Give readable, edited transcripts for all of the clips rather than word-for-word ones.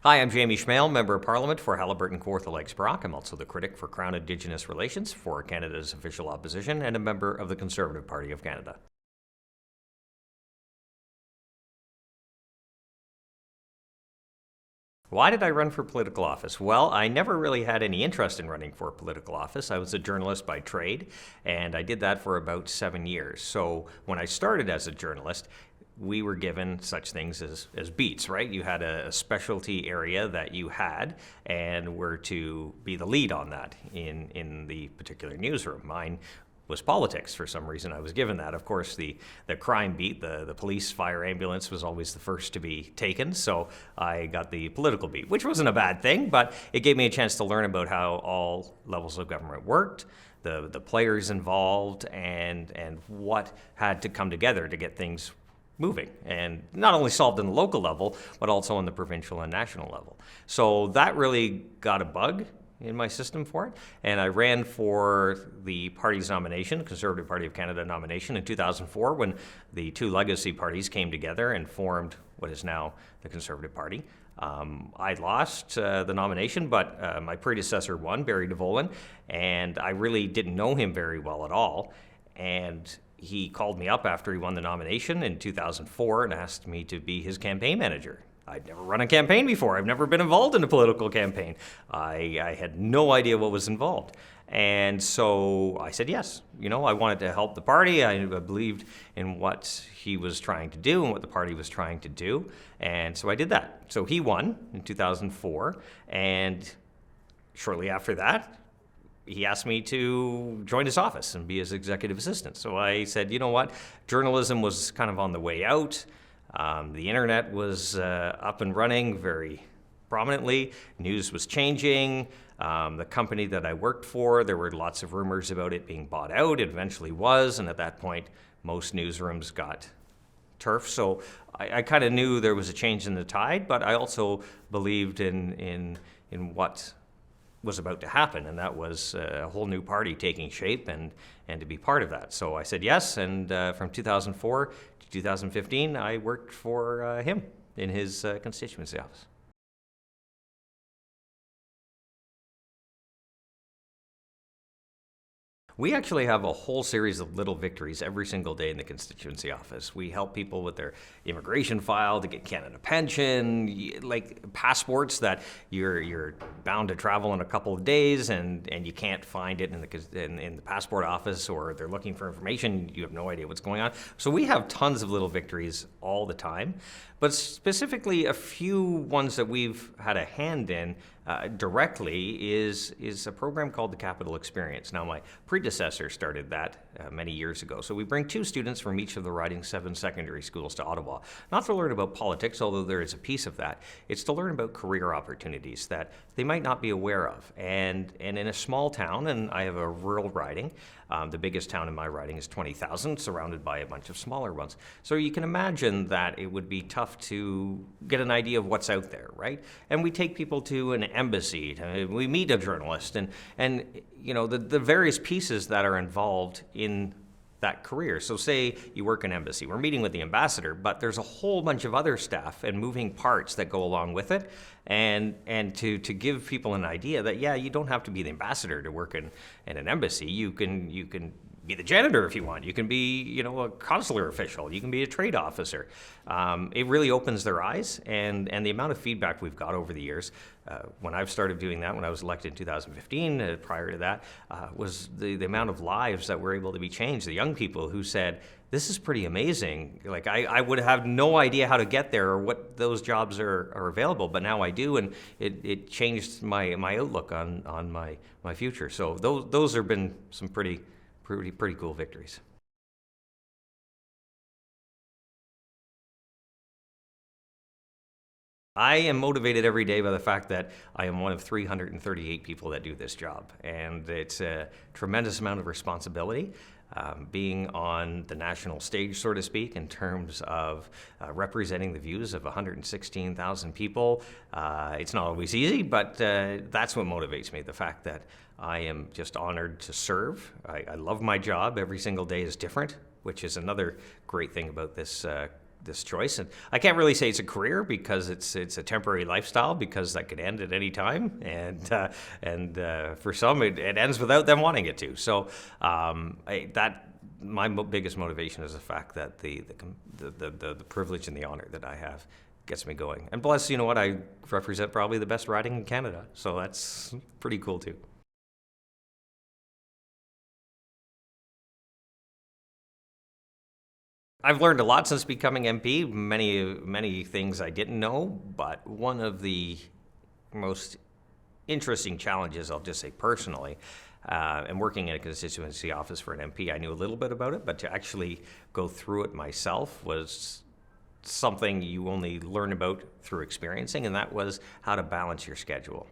Hi, I'm Jamie Schmale, Member of Parliament for Haliburton Kawartha Lakes Brock. I'm also the critic for Crown Indigenous Relations for Canada's official opposition and a member of the Conservative Party of Canada. Why did I run for political office? Well, I never really had any interest in running for political office. I was a journalist by trade, and I did that for about 7 years. So when I started as a journalist, we were given such things as beats, right? You had a specialty area that you had and were to be the lead on that in the particular newsroom. Mine was politics. For some reason, I was given that. Of course, the crime beat, the police, fire, ambulance was always the first to be taken, so I got the political beat, which wasn't a bad thing, but it gave me a chance to learn about how all levels of government worked, the players involved, and what had to come together to get things moving, and not only solved on the local level, but also on the provincial and national level. So that really got a bug in my system for it, and I ran for the party's nomination, Conservative Party of Canada nomination in 2004, when the two legacy parties came together and formed what is now the Conservative Party. I lost the nomination, but my predecessor won, Barry DeVolen, and I really didn't know him very well at all, and he called me up after he won the nomination in 2004 and asked me to be his campaign manager. I'd never run a campaign before. I've never been involved in a political campaign. I had no idea what was involved. And so I said yes. You know, I wanted to help the party. I believed in what he was trying to do and what the party was trying to do. And so I did that. So he won in 2004. And shortly after that, he asked me to join his office and be his executive assistant. So I said, you know what, journalism was kind of on the way out. The internet was up and running very prominently. News was changing. The company that I worked for, there were lots of rumors about it being bought out. It eventually was, and at that point, most newsrooms got turf. So I kind of knew there was a change in the tide, but I also believed in what was about to happen, and that was a whole new party taking shape and to be part of that. So I said yes, and from 2004 to 2015, I worked for him in his constituency office. We actually have a whole series of little victories every single day in the constituency office. We help people with their immigration file to get Canada pension, like passports that you're bound to travel in a couple of days and you can't find it in the passport office, or they're looking for information, you have no idea what's going on. So we have tons of little victories all the time, but specifically a few ones that we've had a hand in directly is a program called the Capital Experience. Now, my predecessor started that many years ago. So we bring 2 students from each of the riding 7 secondary schools to Ottawa, not to learn about politics, although there is a piece of that. It's to learn about career opportunities that they might not be aware of. And in a small town, and I have a rural riding, the biggest town in my riding is 20,000, surrounded by a bunch of smaller ones. So you can imagine that it would be tough to get an idea of what's out there, right? And we take people to an embassy, we meet a journalist, and you know, the various pieces that are involved in that career. So say you work in embassy, we're meeting with the ambassador, but there's a whole bunch of other staff and moving parts that go along with it, and to give people an idea that, yeah, you don't have to be the ambassador to work in an embassy. You can be the janitor if you want. You can be, you know, a consular official. You can be a trade officer. It really opens their eyes, and the amount of feedback we've got over the years, when I've started doing that, when I was elected in 2015, prior to that, was the amount of lives that were able to be changed. The young people who said, this is pretty amazing. Like, I would have no idea how to get there or what those jobs are available, but now I do, and it changed my outlook on my future. So those have been some pretty cool victories. I am motivated every day by the fact that I am one of 338 people that do this job, and it's a tremendous amount of responsibility. Being on the national stage, so to speak, in terms of representing the views of 116,000 people. It's not always easy, but that's what motivates me, the fact that I am just honored to serve. I love my job. Every single day is different, which is another great thing about this this choice. And I can't really say it's a career because it's a temporary lifestyle, because that could end at any time. And for some, it ends without them wanting it to. So my biggest motivation is the fact that the privilege and the honor that I have gets me going. And plus, you know what, I represent probably the best riding in Canada. So that's pretty cool too. I've learned a lot since becoming MP. Many things I didn't know, but one of the most interesting challenges, I'll just say personally, and working in a constituency office for an MP, I knew a little bit about it, but to actually go through it myself was something you only learn about through experiencing, and that was how to balance your schedule.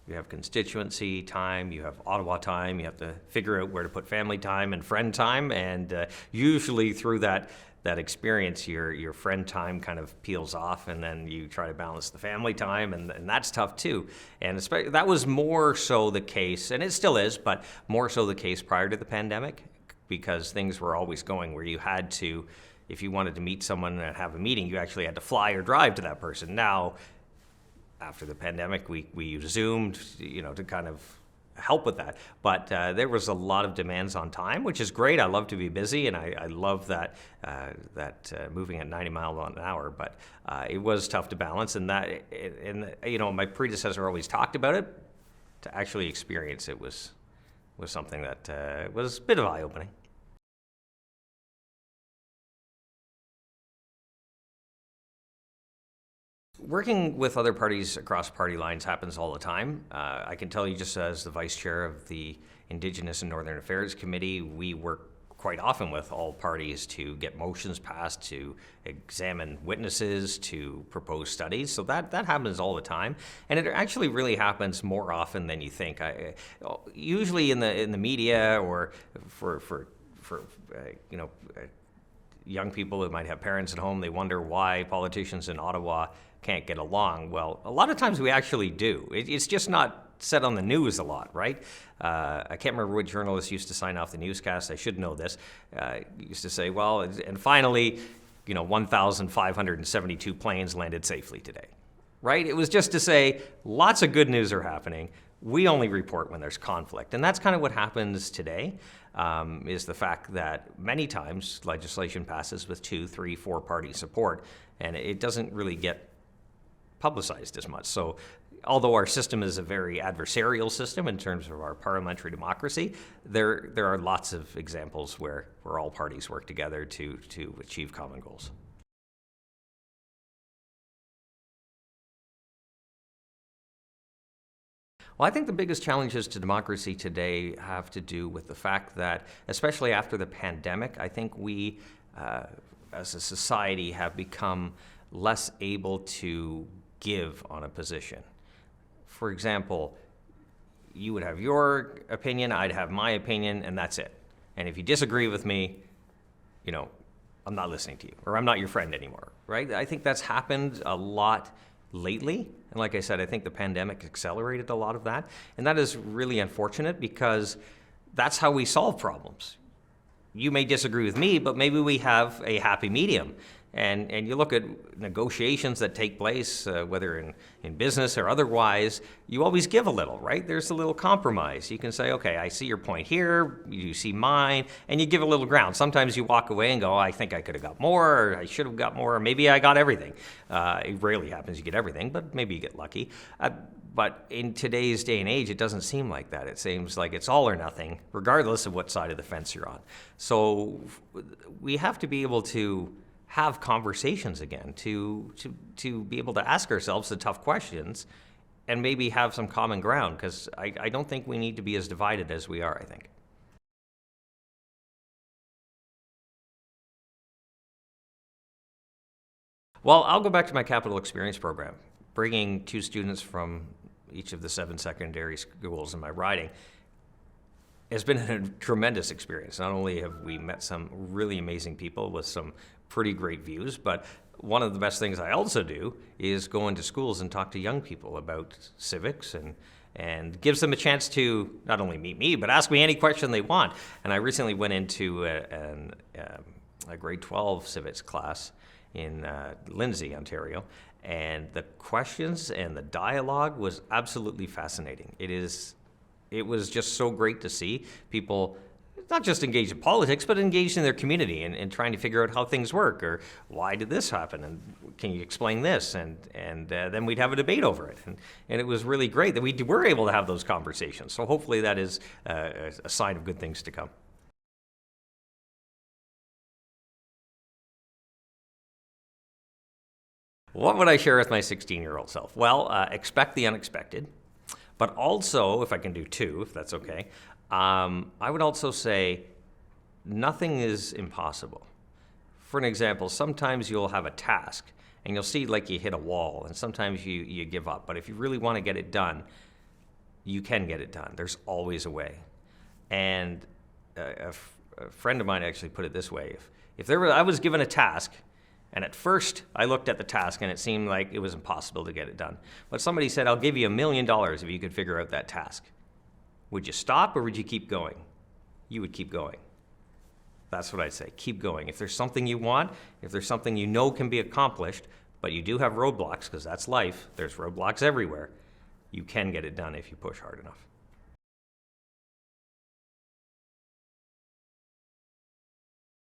You have constituency time, you have Ottawa time, you have to figure out where to put family time and friend time, and usually through that experience, your friend time kind of peels off, and then you try to balance the family time, and that's tough too. And that was more so the case, and it still is, but more so the case prior to the pandemic, because things were always going where you had to, if you wanted to meet someone and have a meeting, you actually had to fly or drive to that person. Now, after the pandemic, we used Zoom, to kind of help with that. But there was a lot of demands on time, which is great. I love to be busy, and I love that moving at 90 miles an hour. But it was tough to balance, and my predecessor always talked about it. To actually experience it was something that was a bit of eye-opening. Working with other parties across party lines happens all the time. I can tell you, just as the vice chair of the Indigenous and Northern Affairs Committee, we work quite often with all parties to get motions passed, to examine witnesses, to propose studies. So that happens all the time, and it actually really happens more often than you think. Usually in the media, or for young people who might have parents at home, they wonder why politicians in Ottawa can't get along. Well, a lot of times we actually do. It's just not said on the news a lot, right? I can't remember what journalist used to sign off the newscast. I should know this. Used to say, well, and finally, 1,572 planes landed safely today, right? It was just to say lots of good news are happening. We only report when there's conflict. And that's kind of what happens today, is the fact that many times legislation passes with 2, 3, 4 party support, and it doesn't really get publicized as much. So although our system is a very adversarial system in terms of our parliamentary democracy, there are lots of examples where all parties work together to achieve common goals. Well, I think the biggest challenges to democracy today have to do with the fact that, especially after the pandemic, I think we, as a society, have become less able to give on a position. For example, you would have your opinion, I'd have my opinion, and that's it. And if you disagree with me, I'm not listening to you, or I'm not your friend anymore, right? I think that's happened a lot lately. And like I said, I think the pandemic accelerated a lot of that. And that is really unfortunate, because that's how we solve problems. You may disagree with me, but maybe we have a happy medium. And you look at negotiations that take place, whether in business or otherwise, you always give a little, right? There's a little compromise. You can say, okay, I see your point here, you see mine, and you give a little ground. Sometimes you walk away and go, I think I could have got more, or I should have got more, or maybe I got everything. It rarely happens you get everything, but maybe you get lucky. But in today's day and age, it doesn't seem like that. It seems like it's all or nothing, regardless of what side of the fence you're on. So we have to be able to have conversations again, to be able to ask ourselves the tough questions and maybe have some common ground, because I don't think we need to be as divided as we are, I think. Well, I'll go back to my capital experience program, bringing 2 students from each of the 7 secondary schools in my riding. It's been a tremendous experience. Not only have we met some really amazing people with some pretty great views, but one of the best things I also do is go into schools and talk to young people about civics, and gives them a chance to not only meet me, but ask me any question they want. And I recently went into a grade 12 civics class, in Lindsay, Ontario. And the questions and the dialogue was absolutely fascinating. It was just so great to see people not just engaged in politics, but engaged in their community and trying to figure out how things work, or why did this happen, and can you explain this? And then we'd have a debate over it. And it was really great that we were able to have those conversations. So hopefully that is a sign of good things to come. What would I share with my 16-year-old self? Well, expect the unexpected, but also, if I can do two, if that's okay, I would also say nothing is impossible. For an example, sometimes you'll have a task and you'll see like you hit a wall, and sometimes you give up. But if you really want to get it done, you can get it done. There's always a way. And a friend of mine actually put it this way. If I was given a task, and at first I looked at the task and it seemed like it was impossible to get it done, but somebody said, I'll give you $1 million if you could figure out that task. Would you stop or would you keep going? You would keep going. That's what I'd say. Keep going. If there's something you want, if there's something you know can be accomplished, but you do have roadblocks, because that's life, there's roadblocks everywhere, you can get it done if you push hard enough.